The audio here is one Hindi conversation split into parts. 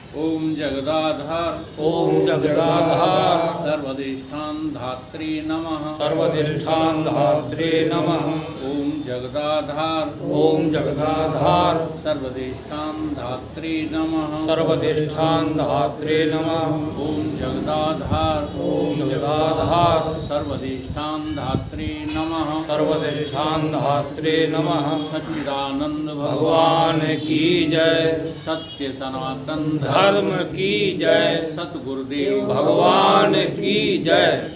ओम जगदाधार ओम जगदाधार सर्वधिष्ठान धात्री नमः सर्वधिष्ठान धात्रे नमः। ओम जगदाधार ओम जगदाधार सर्वधिष्ठान धात्री नमः सर्वधिष्ठान धात्रे नमः। ओम जगदाधार ओम जगदाधार सर्वधिष्ठान धात्री नमः सर्वधिष्ठान धात्रे नमः। सच्चिदानंद भगवान की जय। सत्य सनातन धर्म की जय। सतगुरुदेव भगवान की जय।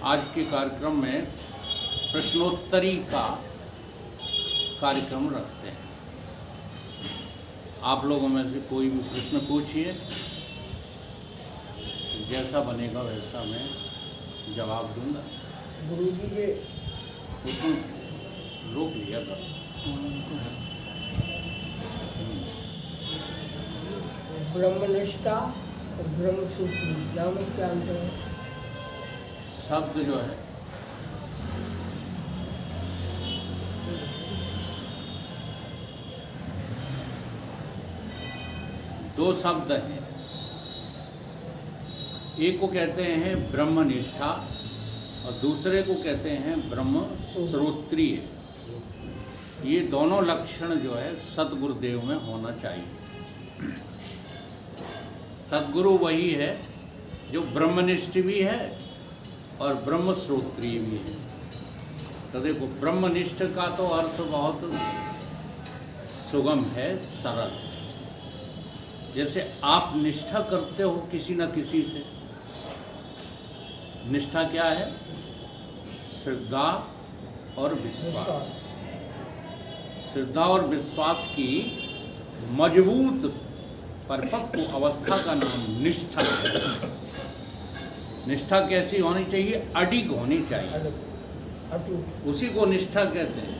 आज के कार्यक्रम में प्रश्नोत्तरी का कार्यक्रम रखते हैं। आप लोगों में से कोई भी प्रश्न पूछिए, जैसा बनेगा वैसा मैं जवाब दूंगा। गुरुजी के उसको रोक लिया था। ब्रह्मनिष्ठा और ब्रह्मसूत्री में क्या अंतर है? शब्द जो है दो शब्द हैं। एक को कहते हैं ब्रह्मनिष्ठा और दूसरे को कहते हैं ब्रह्म श्रोत्रिय। ये दोनों लक्षण जो है सतगुरुदेव में होना चाहिए। सतगुरु वही है जो ब्रह्मनिष्ठ भी है और ब्रह्म श्रोत्रिय भी है। तो देखो, ब्रह्मनिष्ठ का तो अर्थ बहुत सुगम है, सरल। जैसे आप निष्ठा करते हो किसी न किसी से। निष्ठा क्या है? श्रद्धा और विश्वास। श्रद्धा और विश्वास की मजबूत परिपक्व अवस्था का नाम निष्ठा है। निष्ठा कैसी होनी चाहिए? अडिग होनी चाहिए। उसी को निष्ठा कहते हैं।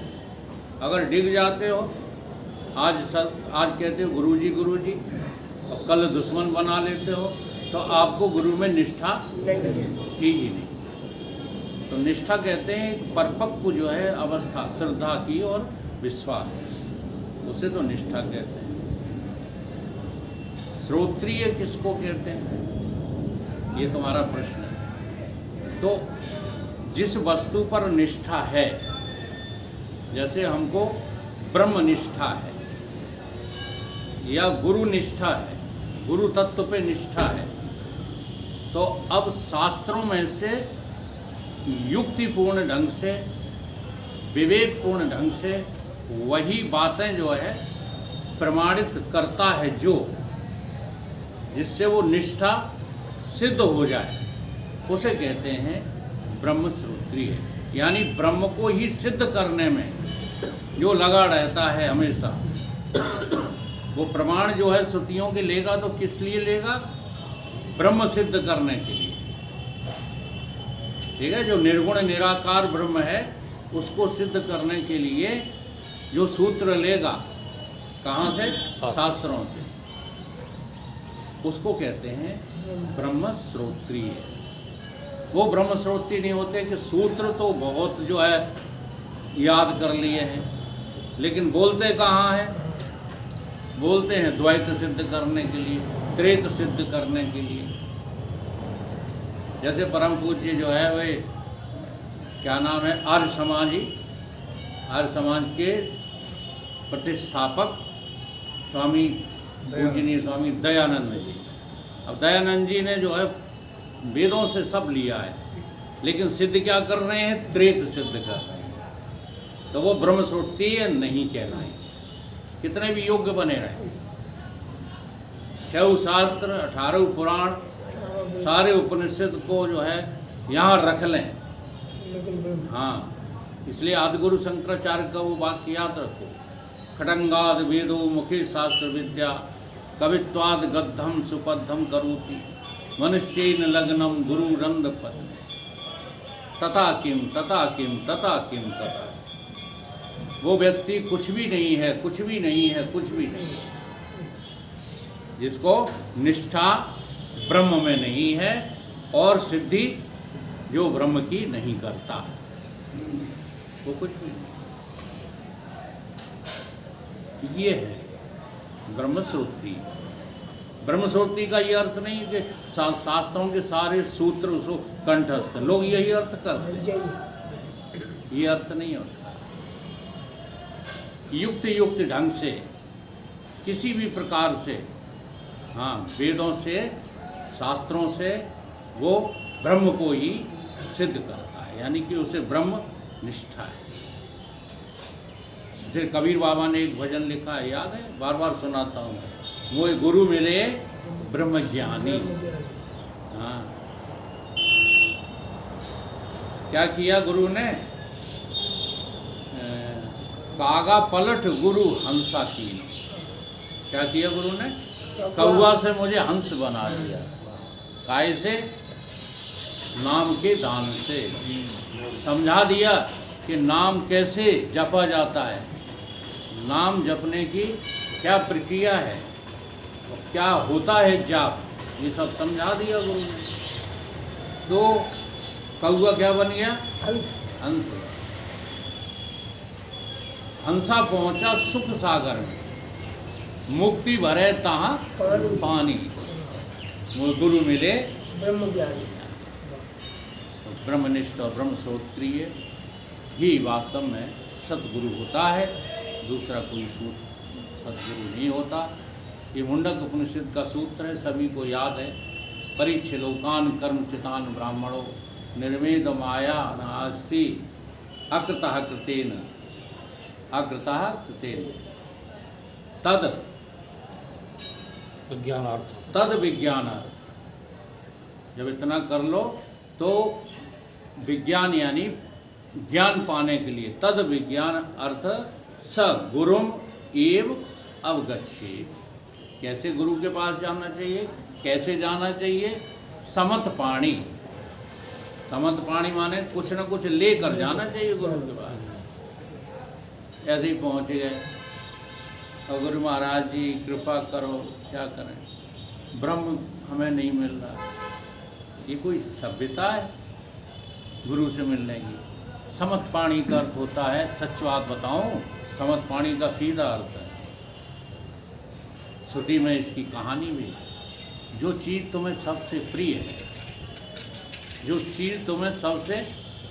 अगर डिग जाते हो, आज कहते हो गुरुजी गुरुजी और कल दुश्मन बना लेते हो, तो आपको गुरु में निष्ठा थी ही नहीं। तो निष्ठा कहते हैं एक परिपक्व जो है अवस्था, श्रद्धा की और विश्वास की, उसे तो निष्ठा कहते हैं। श्रोत्रिय किसको कहते हैं, ये तुम्हारा प्रश्न है। तो जिस वस्तु पर निष्ठा है, जैसे हमको ब्रह्मनिष्ठा है या गुरु निष्ठा है, गुरु तत्व पे निष्ठा है, तो अब शास्त्रों में से युक्तिपूर्ण ढंग से, विवेकपूर्ण ढंग से वही बातें जो है प्रमाणित करता है, जो जिससे वो निष्ठा सिद्ध हो जाए, उसे कहते हैं ब्रह्म श्रोत्रिय। यानी ब्रह्म को ही सिद्ध करने में जो लगा रहता है हमेशा, वो प्रमाण जो है श्रुतियों के लेगा तो किस लिए लेगा? ब्रह्म सिद्ध करने के लिए। ठीक है, जो निर्गुण निराकार ब्रह्म है उसको सिद्ध करने के लिए जो सूत्र लेगा, कहाँ से? शास्त्रों से, उसको कहते हैं ब्रह्म श्रोत्रिय। वो ब्रह्म श्रोत्रिय नहीं होते कि सूत्र तो बहुत जो है याद कर लिए हैं, लेकिन बोलते कहाँ हैं? बोलते हैं द्वैत सिद्ध करने के लिए, त्रेत सिद्ध करने के लिए। जैसे परम पूज्य जो है वे क्या नाम है, आर्य समाज के प्रतिष्ठापक स्वामी पूजनीय स्वामी दयानंद जी। अब दयानंद जी ने जो है वेदों से सब लिया है, लेकिन सिद्ध क्या कर रहे हैं? त्रेत सिद्ध कर रहे हैं। तो वो ब्रह्म श्रोत्रिय नहीं कहलाए, कितने भी योग्य बने रहे। 6 शास्त्र, 18 पुराण, सारे उपनिषद को जो है यहाँ रख लें। हाँ, इसलिए आदिगुरु शंकराचार्य का वो वाक्य याद रखो, खटंगाद वेदो मुखे शास्त्र विद्या कवित्वाद गद्धम सुपद्धम करोति मनुष्येन लग्नम गुरु रंद पद तथा किम तथा किम तथा किम तथा। वो व्यक्ति कुछ भी नहीं है, कुछ भी नहीं है, कुछ भी नहीं है, जिसको निष्ठा ब्रह्म में नहीं है और सिद्धि जो ब्रह्म की नहीं करता, वो कुछ भी नहीं। ये है ब्रह्मश्रोत्री। ब्रह्मश्रोत्री का ये अर्थ नहीं है कि शास्त्रों के सारे सूत्र उसको कंठस्थ, लोग यही अर्थ करते हैं, ये अर्थ नहीं है उसका। युक्त युक्त ढंग से किसी भी प्रकार से, हाँ, वेदों से शास्त्रों से वो ब्रह्म को ही सिद्ध करता है, यानी कि उसे ब्रह्म निष्ठा है। जैसे कबीर बाबा ने एक भजन लिखा है, याद है, बार बार सुनाता हूँ, मोए गुरु मिले ब्रह्म ज्ञानी। हाँ, क्या किया गुरु ने? कागा पलट गुरु हंसा की। क्या किया गुरु ने? कौआ से मुझे हंस बना दिया। काय से? नाम के दान से। समझा दिया कि नाम कैसे जपा जाता है, नाम जपने की क्या प्रक्रिया है, क्या होता है जाप, ये सब समझा दिया गुरु ने। तो कौआ क्या बन गया? हंस। हंस। हंसा पहुंचा सुख सागर में, मुक्ति भरे तहाँ पानी। गुरु मिले ब्रह्म ज्ञानी। ब्रह्मनिष्ठ और ब्रह्मश्रोत्रिय ही वास्तव में सतगुरु होता है, दूसरा कोई सतगुरु नहीं होता। ये मुंडक उपनिषद का सूत्र है, सभी को याद है। परीक्ष लोकान कर्म चितान ब्राह्मणों निर्वेद माया नास्ति अकृतः कृतेन, अकृतः कृतेन तद विज्ञानार्थ। तद विज्ञानार्थ। जब इतना कर लो तो विज्ञान यानी ज्ञान पाने के लिए, तद विज्ञान अर्थ स गुरुम एव अवगच्छेत्। कैसे गुरु के पास जाना चाहिए, कैसे जाना चाहिए? समत पाणी। समत पाणी माने कुछ न कुछ लेकर जाना चाहिए गुरु के पास। ऐसे ही पहुँच गए और गुरु महाराज जी कृपा करो, क्या करें, ब्रह्म हमें नहीं मिल रहा। ये कोई सभ्यता है गुरु से मिलने की? समत पाणी का अर्थ होता है, सच बात बताऊं, समत पाणी का सीधा अर्थ है, श्रुति में इसकी कहानी भी है। जो चीज़ तुम्हें सबसे प्रिय है, जो चीज़ तुम्हें सबसे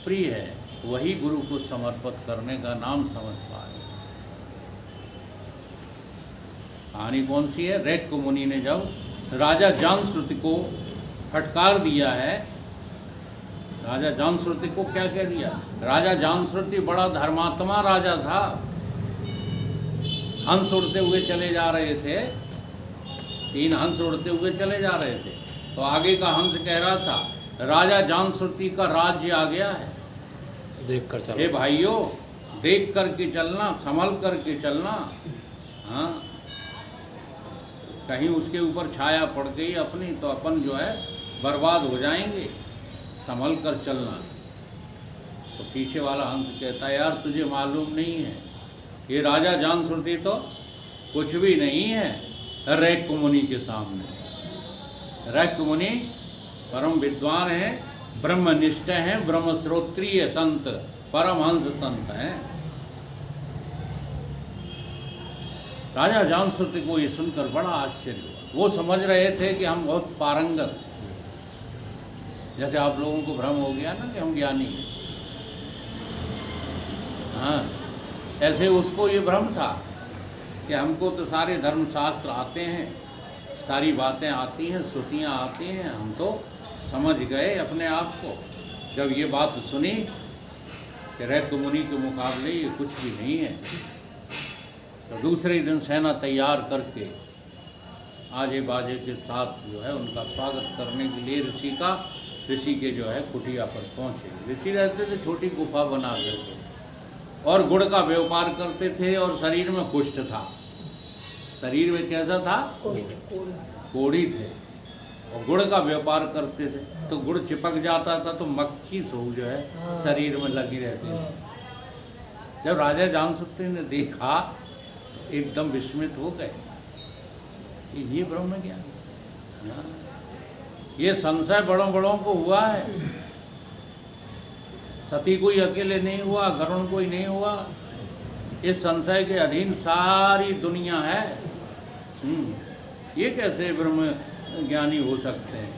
प्रिय है, वही गुरु को समर्पित करने का नाम समझ पाए। कहानी कौन सी है? रैक्य मुनि ने जब राजा जामश्रुति को फटकार दिया है, राजा जामश्रुति को क्या कह दिया? राजा जामश्रुति बड़ा धर्मात्मा राजा था, हंस उड़ते हुए चले जा रहे थे, 3 हंस उड़ते हुए चले जा रहे थे, तो आगे का हंस कह रहा था राजा जामश्रुति का राज्य आ गया है, देख कर चलो। हे भाइयों, देख करके चलना, संभल करके चलना। हाँ, कहीं उसके ऊपर छाया पड़ गई अपनी तो अपन जो है बर्बाद हो जाएंगे, संभल कर चलना। तो पीछे वाला हंस कहता है, यार तुझे मालूम नहीं है, ये राजा जामश्रुति तो कुछ भी नहीं है रैक्य मुनि के सामने। रैक्य मुनि परम विद्वान हैं, ब्रह्मनिष्ठ हैं, ब्रह्मश्रोत्रिय संत, परमहंस संत हैं। राजा जामश्रुति को ये सुनकर बड़ा आश्चर्य हुआ। वो समझ रहे थे कि हम बहुत पारंगत हैं, जैसे आप लोगों को भ्रम हो गया ना कि हम ज्ञानी हैं। हाँ, ऐसे उसको ये भ्रम था कि हमको तो सारे धर्मशास्त्र आते हैं, सारी बातें आती हैं, श्रुतियाँ आती हैं, हम तो समझ गए अपने आप को। जब ये बात सुनी कि रैक्य मुनि के मुकाबले ये कुछ भी नहीं है, तो दूसरे दिन सेना तैयार करके आजे बाजे के साथ जो है उनका स्वागत करने के लिए ऋषि के जो है कुटिया पर पहुँचे। ऋषि रहते थे छोटी गुफा बना करके, और गुड़ का व्यापार करते थे, और शरीर में कुष्ठ था। शरीर में कैसा था? कोढ़ी थे, और गुड़ का व्यापार करते थे, तो गुड़ चिपक जाता था तो मक्खी सो जो है शरीर में लगी रहती थी। जब राजा जामश्रुति ने देखा तो एकदम विस्मित हो गए, ये ब्रह्म ज्ञान, ये संशय बड़ों बड़ों को हुआ है, सती कोई अकेले नहीं हुआ, गरुण कोई नहीं हुआ, इस संशय के अधीन सारी दुनिया है। ये कैसे ब्रह्म ज्ञानी हो सकते हैं?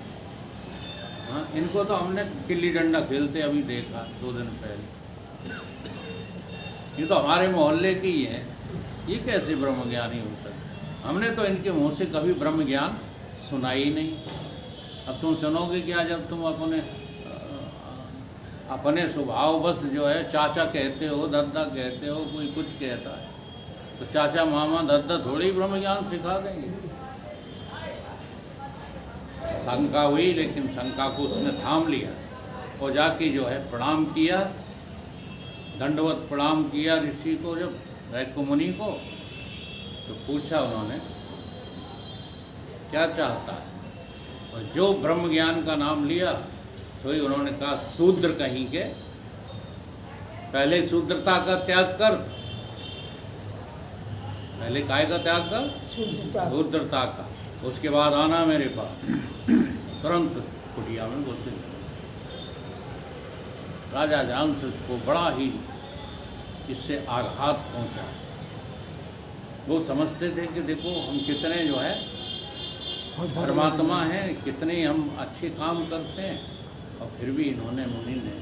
हाँ, इनको तो हमने गिल्ली डंडा खेलते अभी देखा 2 दिन पहले। ये तो हमारे मोहल्ले के ही हैं, ये कैसे ब्रह्म ज्ञानी हो सकते? हमने तो इनके मुँह से कभी ब्रह्म ज्ञान सुना ही नहीं। अब तुम सुनोगे क्या जब तुम अपने स्वभाव बस जो है चाचा कहते हो, दादा कहते हो, कोई कुछ कहता है तो चाचा मामा दादा थोड़ी ब्रह्म ज्ञान सिखा देंगे। शंका हुई, लेकिन शंका को उसने थाम लिया और जाके जो है प्रणाम किया, दंडवत प्रणाम किया ऋषि को, जब रैको मुनि को। तो पूछा उन्होंने क्या चाहता है, और जो ब्रह्म ज्ञान का नाम लिया सोई उन्होंने कहा शूद्र कहीं के, पहले शूद्रता का त्याग कर, पहले काय का त्याग कर, शूद्रता का, उसके बाद आना मेरे पास। तुरंत कुटिया में घुसे। राजा जामश्रुत को बड़ा ही इससे आघात पहुंचा। वो समझते थे कि देखो हम कितने जो है परमात्मा हैं, कितने हम अच्छे काम करते हैं, और फिर भी इन्होंने, मुनि ने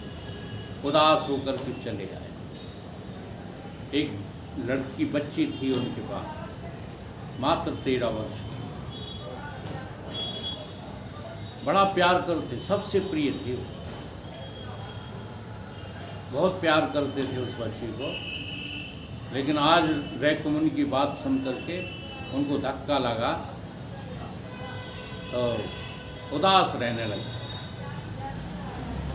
उदास होकर के चले आए। एक लड़की बच्ची थी उनके पास, मात्र 13 वर्ष की, बड़ा प्यार करते, सबसे प्रिय थी वो, बहुत प्यार करते थे उस बच्ची को। लेकिन आज रैको मुनि की बात सुन करके उनको धक्का लगा तो उदास रहने लगे।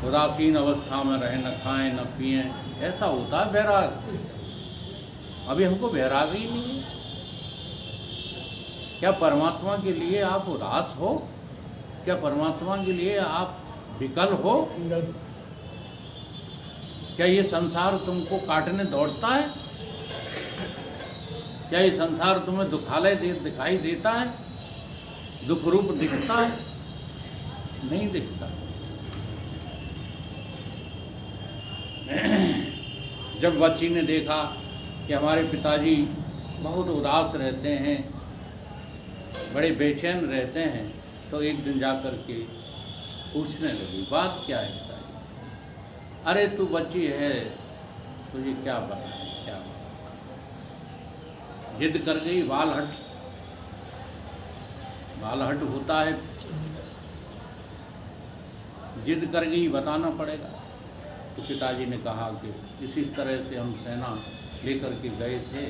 उदासीन अवस्था में रहे, न खाएं न पिएं, ऐसा होता है वैराग। अभी हमको वैराग ही नहीं है। क्या परमात्मा के लिए आप उदास हो? क्या परमात्मा के लिए आप विकल हो? क्या ये संसार तुमको काटने दौड़ता है? क्या ये संसार तुम्हें दुखालय दिखाई देता है? दुख रूप दिखता है? नहीं दिखता। जब बच्ची ने देखा कि हमारे पिताजी बहुत उदास रहते हैं, बड़े बेचैन रहते हैं, तो एक दिन जा कर के पूछने लगी, बात क्या है पिताजी? अरे तू बच्ची है, तुझे क्या पता है, क्या पता? जिद कर गई, बाल हट होता है, जिद कर गई, बताना पड़ेगा। तो पिताजी ने कहा कि इसी तरह से हम सेना लेकर के गए थे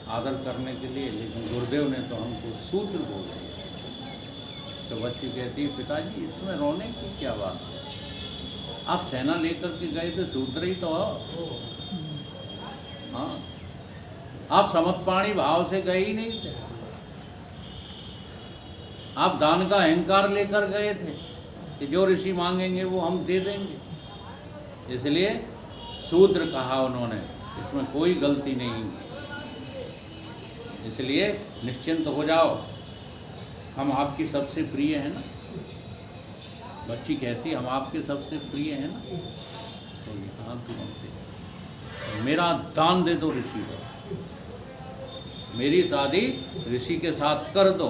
आदर करने के लिए, लेकिन गुरुदेव ने तो हमको शूद्र बोल दिया। तो बच्ची कहती है, पिताजी इसमें रोने की क्या बात है? आप सेना लेकर के गए थे, शूद्र ही तो हो। हाँ, आप समर्पणी भाव से गए ही नहीं थे। आप दान का अहंकार लेकर गए थे कि जो ऋषि मांगेंगे वो हम दे देंगे, इसलिए शूद्र कहा उन्होंने। इसमें कोई गलती नहीं, इसलिए निश्चिंत हो जाओ, हम आपकी सबसे प्रिय हैं ना। बच्ची कहती, हम आपके सबसे प्रिय हैं ना। तो हाँ, तू हमसे, मेरा दान दे दो ऋषि को, मेरी शादी ऋषि के साथ कर दो।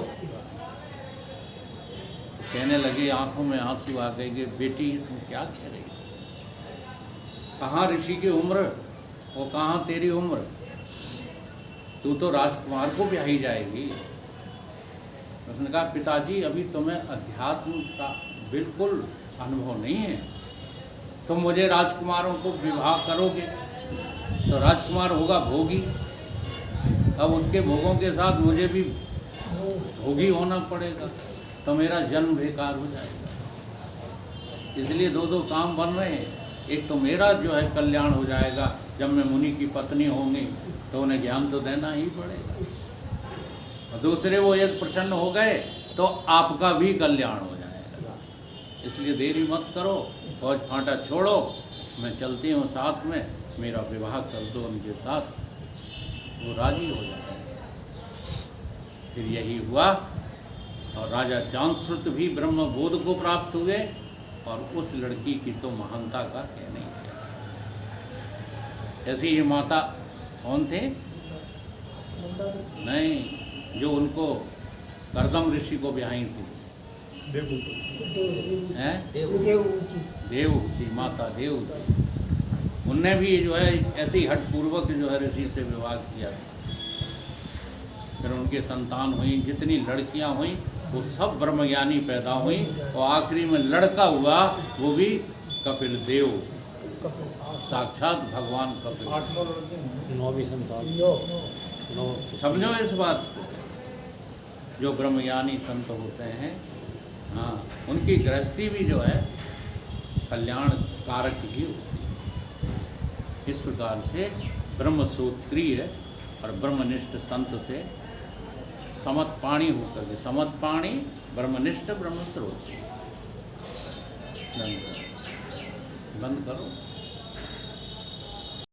तो कहने लगे, आंखों में आंसू आ गए कि बेटी तुम क्या कह रही? कहाँ ऋषि की उम्र और कहाँ तेरी उम्र? तू तो राजकुमार को ब्याही जाएगी। उसने कहा, पिताजी अभी तुम्हें अध्यात्म का बिल्कुल अनुभव नहीं है। तुम मुझे राजकुमारों को विवाह करोगे तो राजकुमार होगा भोगी, अब उसके भोगों के साथ मुझे भी भोगी होना पड़ेगा, तो मेरा जन्म बेकार हो जाएगा। इसलिए दो काम बन रहे हैं। एक तो मेरा जो है कल्याण हो जाएगा, जब मैं मुनि की पत्नी होंगी तो उन्हें ज्ञान तो देना ही पड़ेगा, और दूसरे वो यदि प्रसन्न हो गए तो आपका भी कल्याण हो जाएगा। इसलिए देरी मत करो, फौज फांटा छोड़ो, मैं चलती हूँ साथ में, मेरा विवाह कर दो उनके साथ। वो राजी हो जाएगा। फिर यही हुआ, और राजा जामश्रुत भी ब्रह्म बोध को प्राप्त हुए, और उस लड़की की तो महानता का कहने ही क्या। ऐसी ही माता कौन थे? नहीं, जो उनको करदम ऋषि को ब्याही थी, हैं? देवहूति। देवहूति, माता देवहूति, उनने भी जो है ऐसे ही हठपूर्वक जो है ऋषि से विवाह किया। फिर उनके संतान हुई, जितनी लड़कियां हुई वो सब ब्रह्मज्ञानी पैदा हुई, और आखिरी में लड़का हुआ वो भी कपिल देव, साक्षात भगवान कपिल। 9 संतान। 9 समझो इस बात को, जो ब्रह्मज्ञानी संत होते हैं, हाँ, उनकी गृहस्थी भी जो है कल्याण कारक ही होती है। इस प्रकार से ब्रह्मसूत्रीय और ब्रह्मनिष्ठ संत से समत्पाणी होकर के, समत्पाणी ब्रह्मनिष्ठ ब्रह्मस्रोत। बंद करो।